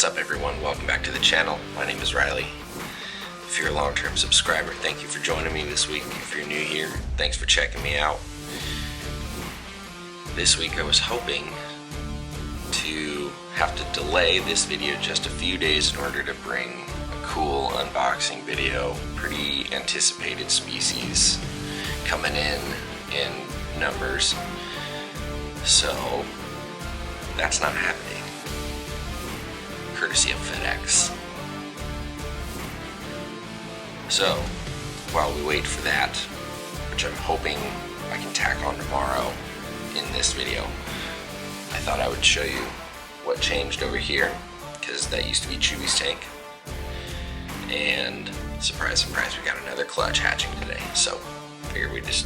What's up everyone, welcome back to the channel. My name is Riley. If you're a long-term subscriber, thank you for joining me this week. If you're new here, thanks for checking me out. This week I was hoping to have to delay this video just a few days in order to bring a cool unboxing video. Pretty anticipated species coming in numbers. So that's not happening, courtesy of FedEx. So while we wait for that, which I'm hoping I can tack on tomorrow in this video, I thought I would show you what changed over here, because that used to be Chewy's tank. And surprise, surprise, we got another clutch hatching today. So I figured we'd just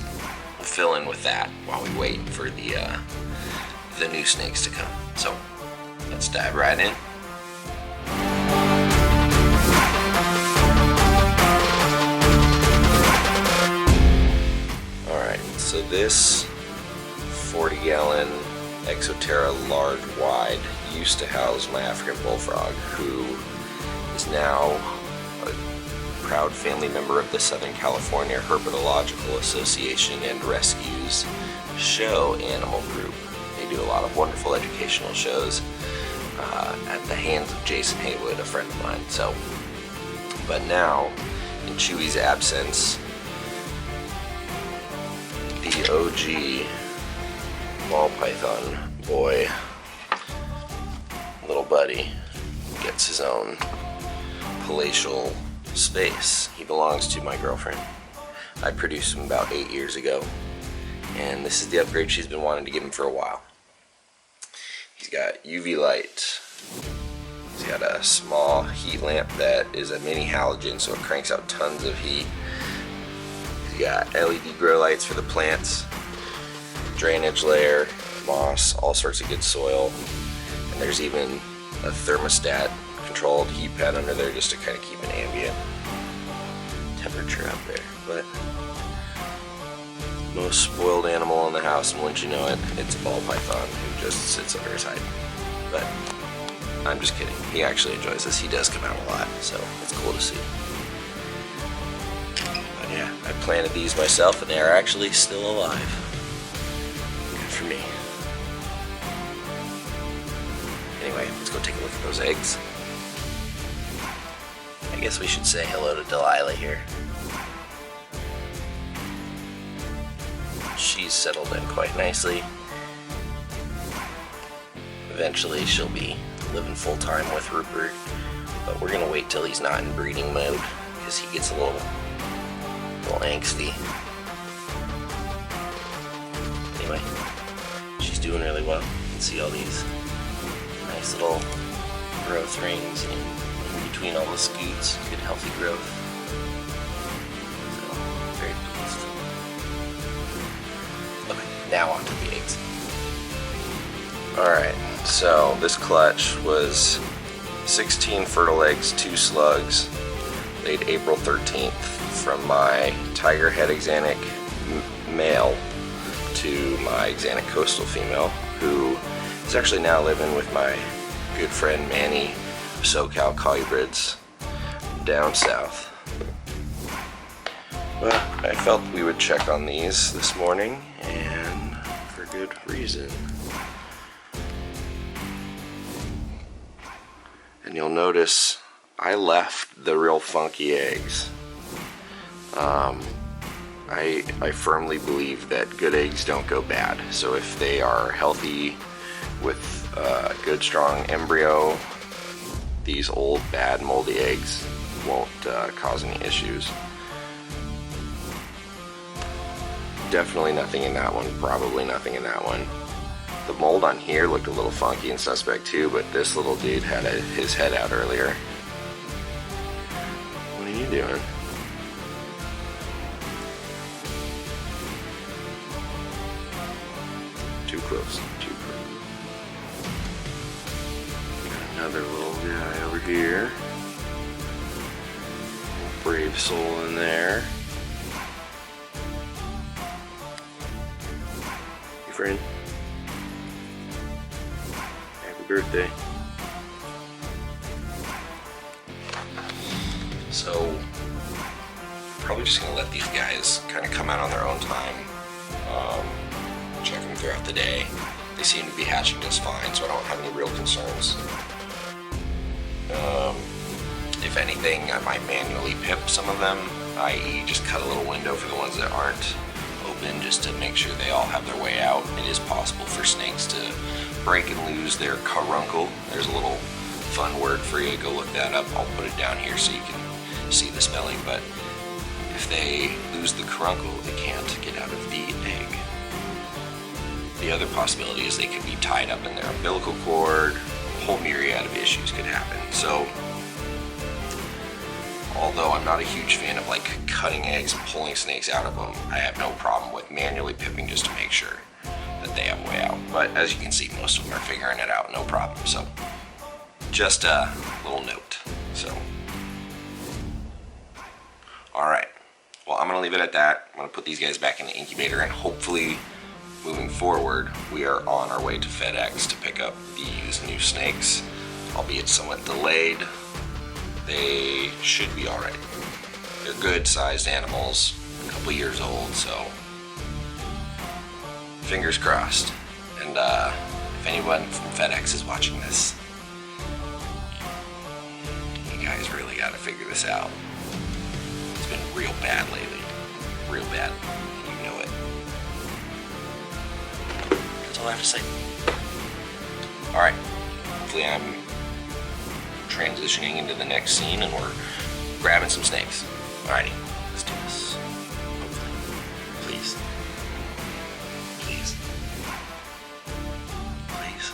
fill in with that while we wait for the new snakes to come. So let's dive right in. Alright, so this 40-gallon Exoterra large wide used to house my African bullfrog, who is now a proud family member of the Southern California Herpetological Association and Rescues show animal group. They do a lot of wonderful educational shows at the hands of Jason Haywood, a friend of mine. So, but now, in Chewy's absence, the OG ball python boy, little buddy, gets his own palatial space. He belongs to my girlfriend. I produced him about 8 years ago, and this is the upgrade she's been wanting to give him for a while. He's got UV light. He's got a small heat lamp that is a mini halogen, so it cranks out tons of heat. He's got LED grow lights for the plants, drainage layer, moss, all sorts of good soil, and there's even a thermostat controlled heat pad under there just to kind of keep an ambient temperature out there. But most spoiled animal in the house, and once you know it, it's a ball python who just sits under his hide. But I'm just kidding. He actually enjoys this. He does come out a lot, so it's cool to see. But yeah, I planted these myself, and they are actually still alive. Good for me. Anyway, let's go take a look at those eggs. I guess we should say hello to Delilah here. She's settled in quite nicely. Eventually she'll be living full-time with Rupert, but we're gonna wait till he's not in breeding mode, because he gets a little angsty. Anyway, she's doing really well. You can see all these nice little growth rings in between all the scoots. Good healthy growth. So, very pleased. Okay, now on to the eggs. Alright, so this clutch was 16 fertile eggs, 2 slugs, laid April 13th from my tiger head axanthic male to my axanthic coastal female, who is actually now living with my good friend Manny of SoCal Colubrids down south. But I felt we would check on these this morning, and for good reason. And you'll notice I left the real funky eggs. I firmly believe that good eggs don't go bad. So if they are healthy with good strong embryo, these old bad moldy eggs won't cause any issues. Definitely nothing in that one, probably nothing in that one. The mold on here looked a little funky and suspect too, but this little dude had his head out earlier. What are you doing? Too close, too close. Got another little guy over here. Brave soul in there. Hey friend. Happy birthday. So probably just gonna let these guys kind of come out on their own time. Check them throughout the day. They seem to be hatching just fine, so I don't have any real concerns. If anything, I might manually pip some of them, i.e. just cut a little window for the ones that aren't open, just to make sure they all have their way out. It is possible for snakes to break and lose their caruncle. There's a little fun word for you, go look that up. I'll put it down here so you can see the spelling, but if they lose the caruncle, they can't get out of the egg. The other possibility is they could be tied up in their umbilical cord. A whole myriad of issues could happen. So, although I'm not a huge fan of like cutting eggs and pulling snakes out of them, I have no problem with manually pipping just to make sure that they have a way out. But as you can see, most of them are figuring it out, no problem. So, just a little note. So, all right. Well, I'm gonna leave it at that. I'm gonna put these guys back in the incubator, and hopefully, moving forward, we are on our way to FedEx to pick up these new snakes, albeit somewhat delayed. They should be all right. They're good-sized animals, a couple years old, so fingers crossed. And if anyone from FedEx is watching this, you guys really got to figure this out. It's been real bad lately, real bad. You know it. That's all I have to say. All right. Hopefully I'm transitioning into the next scene and we're grabbing some snakes. Alrighty, let's do this. Hopefully. Please. Please. Please.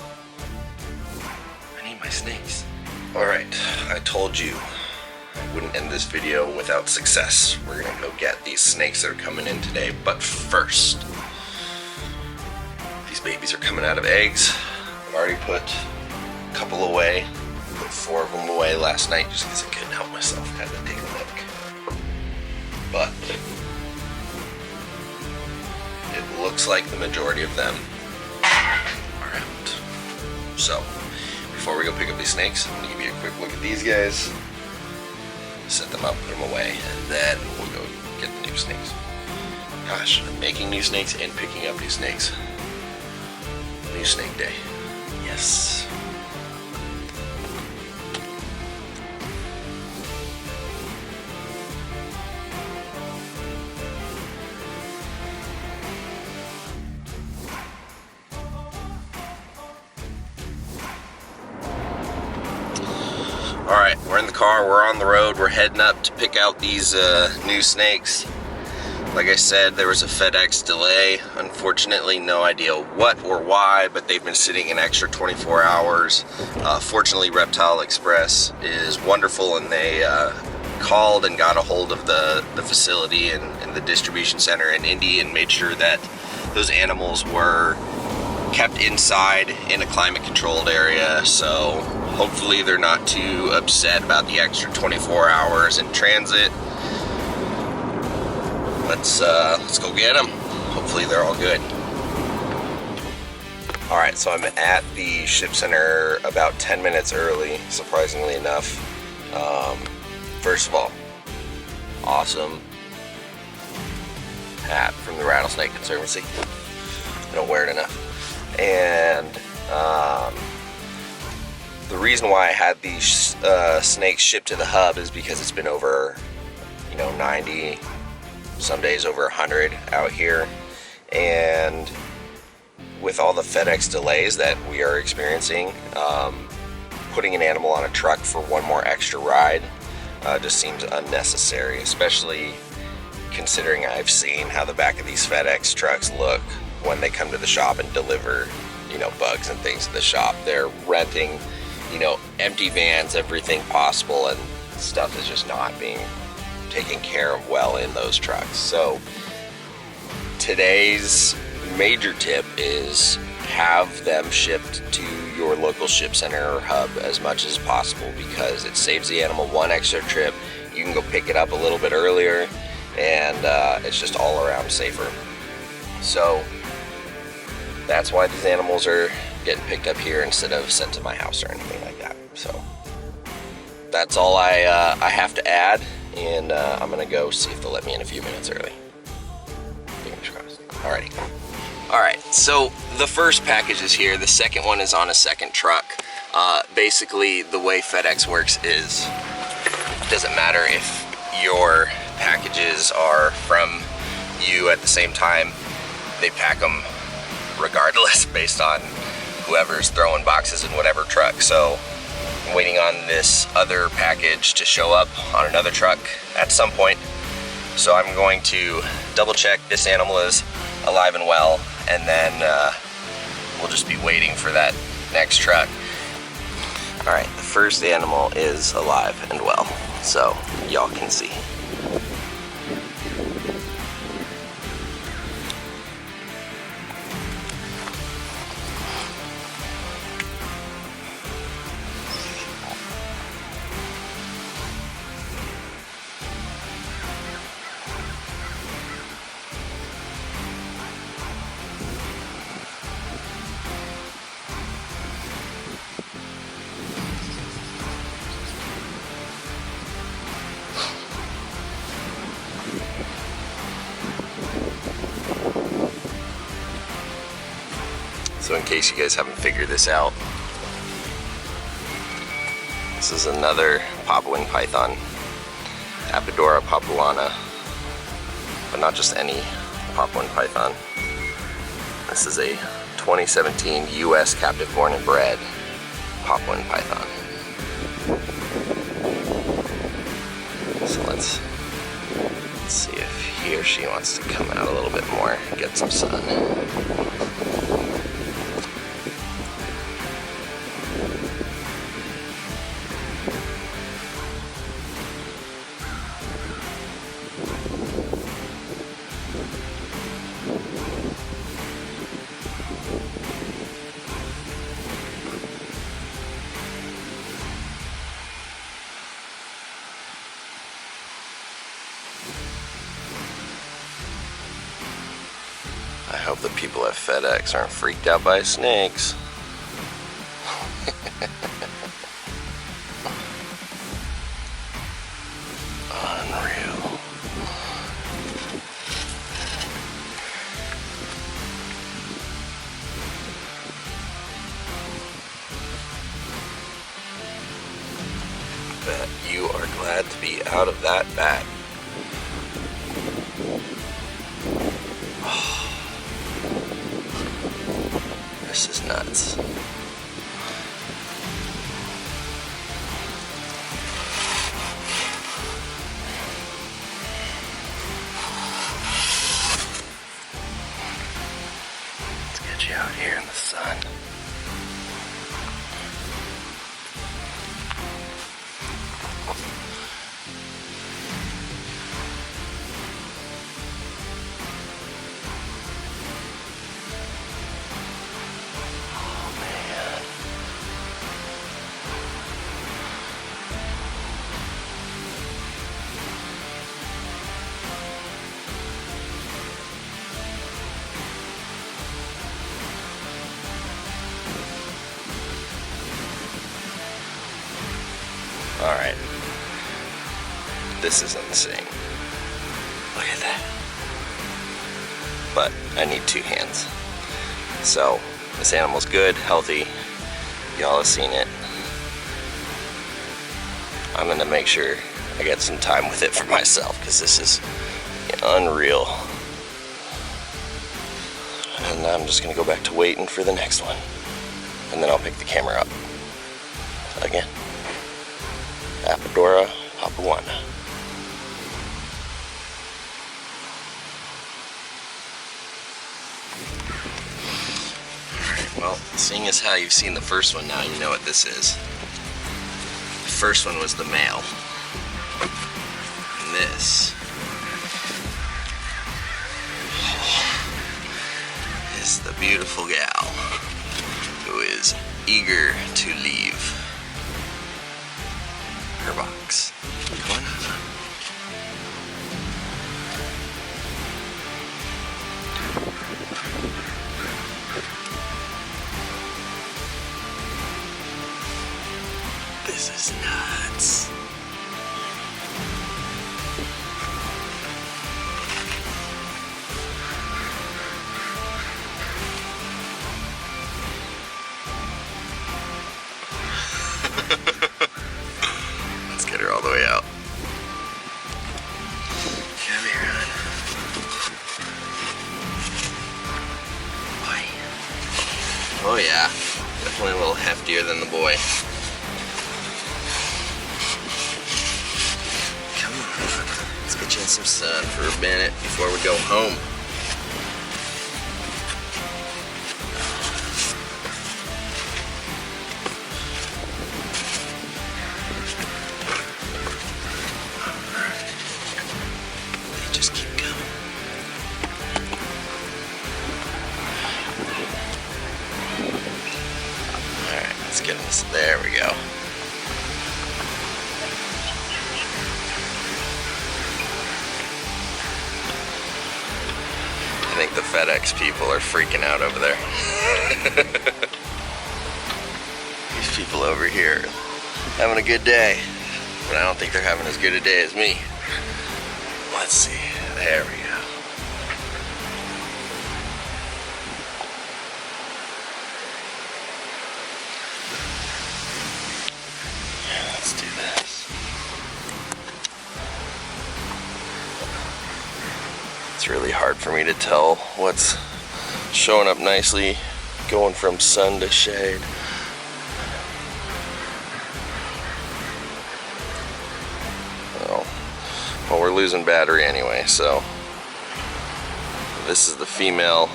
I need my snakes. Alright, I told you I wouldn't end this video without success. We're gonna go get these snakes that are coming in today, but first, these babies are coming out of eggs. I've already put a couple away. Put 4 of them away last night just because I couldn't help myself. Had to take a look. But it looks like the majority of them are out. So before we go pick up these snakes, I'm gonna give you a quick look at these guys, set them up, put them away, and then we'll go get the new snakes. Gosh, I'm making new snakes and picking up new snakes. New snake day. Yes. Alright, we're in the car, we're on the road, we're heading up to pick out these new snakes. Like I said, there was a FedEx delay. Unfortunately, no idea what or why, but they've been sitting an extra 24 hours. Fortunately, Reptile Express is wonderful, and they called and got a hold of the facility and the distribution center in Indy and made sure that those animals were kept inside in a climate controlled area. So hopefully they're not too upset about the extra 24 hours in transit. Let's go get them. Hopefully they're all good. All right, so I'm at the ship center about 10 minutes early, surprisingly enough. First of all, awesome hat from the Rattlesnake Conservancy. I don't wear it enough. And the reason why I had these snakes shipped to the hub is because it's been over, 90, some days over 100 out here. And with all the FedEx delays that we are experiencing, putting an animal on a truck for one more extra ride just seems unnecessary, especially considering I've seen how the back of these FedEx trucks look when they come to the shop and deliver, bugs and things to the shop. They're renting, empty vans, everything possible, and stuff is just not being taken care of well in those trucks. So today's major tip is have them shipped to your local ship center or hub as much as possible, because it saves the animal one extra trip. You can go pick it up a little bit earlier, and it's just all around safer. So that's why these animals are getting picked up here instead of sent to my house or anything like that. So that's all I have to add, and I'm gonna go see if they'll let me in a few minutes early. Fingers crossed. Alrighty. Alright, so the first package is here. The second one is on a second truck. Basically, the way FedEx works is, it doesn't matter if your packages are from you at the same time, they pack them regardless based on whoever's throwing boxes in whatever truck. So I'm waiting on this other package to show up on another truck at some point. So I'm going to double check this animal is alive and well, and then we'll just be waiting for that next truck. Alright, the first animal is alive and well, so y'all can see. So in case you guys haven't figured this out, this is another Papuan python, Apodora papuana, but not just any Papuan python. This is a 2017 US captive born and bred Papuan python. So let's see if he or she wants to come out a little bit more and get some sun. I hope the people at FedEx aren't freaked out by snakes. Unreal. Bet you are glad to be out of that bag. This is nuts. Let's get you out here in the sun. Alright. This is insane. Look at that. But I need two hands. So, this animal's good, healthy. Y'all have seen it. I'm gonna make sure I get some time with it for myself, because this is unreal. And I'm just gonna go back to waiting for the next one. And then I'll pick the camera up again. Apodora papuana. Alright, well, seeing as how you've seen the first one now, you know what this is. The first one was the male. And this is the beautiful gal who is eager to leave her box. Come on. This This is nuts. Let's get her all the way out. Come here, hon. Boy. Oh yeah, definitely a little heftier than the boy. Come on, let's get you in some sun for a minute before we go home. Just keep going. Alright, let's get this. There we go. I think the FedEx people are freaking out over there. These people over here having a good day, but I don't think they're having as good a day as me. Let's see. There we go. Yeah, let's do this. It's really hard for me to tell what's showing up nicely, going from sun to shade. Well, we're losing battery anyway, so this is the female,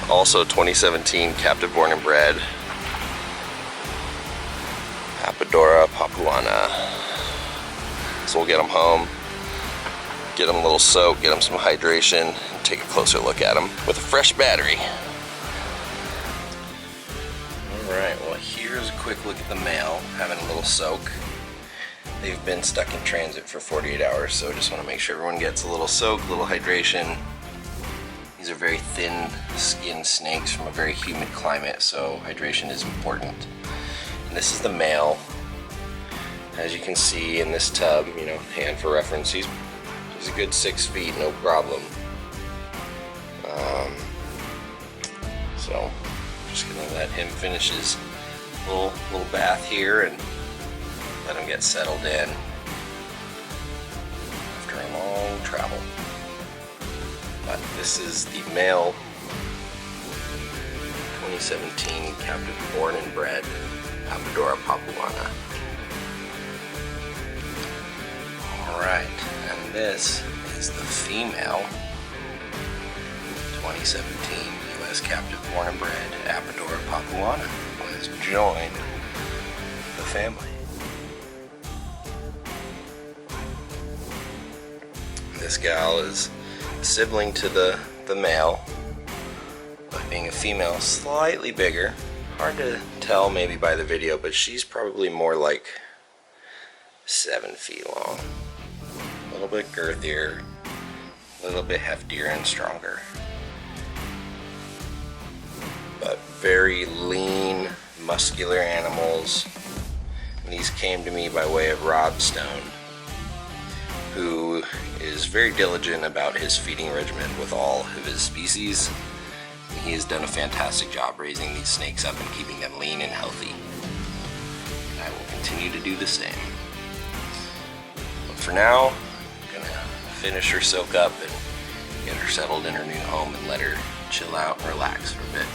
also 2017 captive born and bred Apodora papuana. So we'll get them home, get them a little soak, get them some hydration, and take a closer look at them with a fresh battery. Alright, well here's a quick look at the male having a little soak. They've been stuck in transit for 48 hours, so I just want to make sure everyone gets a little soak, a little hydration. These are very thin-skinned snakes from a very humid climate, so hydration is important. And this is the male. As you can see in this tub, you know, hand for reference, he's a good 6 feet, no problem. So, just gonna let him finish his little bath here and let him get settled in after a long travel. But this is the male 2017 captive born and bred Apodora papuana. Alright, and this is the female 2017 US captive born and bred Apodora papuana, who has joined the family. This gal is sibling to the male, but being a female, slightly bigger. Hard to tell maybe by the video, but she's probably more like 7 feet long. A little bit girthier, a little bit heftier and stronger. But very lean, muscular animals. And these came to me by way of Rob Stone, who is very diligent about his feeding regimen with all of his species. And he has done a fantastic job raising these snakes up and keeping them lean and healthy. And I will continue to do the same. But for now, I'm gonna finish her soak up and get her settled in her new home and let her chill out and relax for a bit.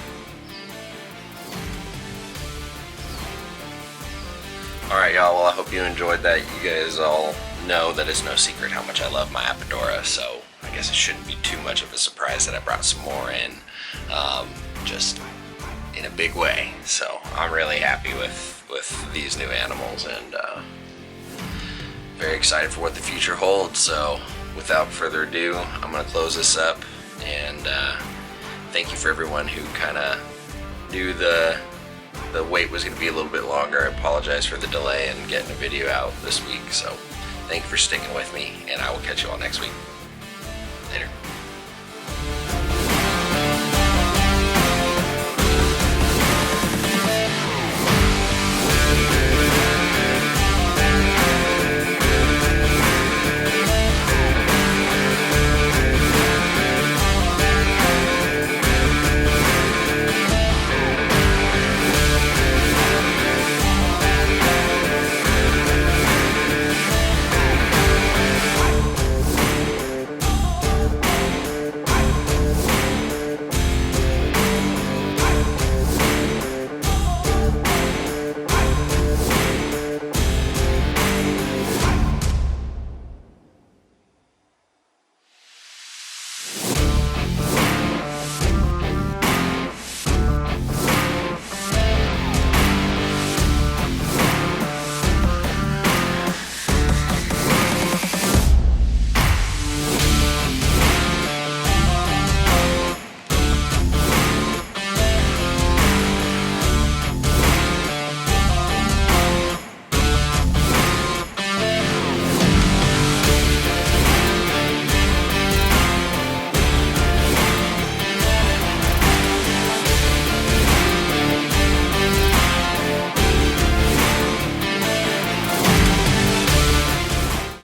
Alright y'all, well I hope you enjoyed that. You guys all know that it's no secret how much I love my Apodora, so I guess it shouldn't be too much of a surprise that I brought some more in, just in a big way. So I'm really happy with these new animals and very excited for what the future holds. So without further ado, I'm going to close this up, and thank you for everyone who kind of knew the wait was going to be a little bit longer. I apologize for the delay in getting a video out this week, so thank you for sticking with me, and I will catch you all next week.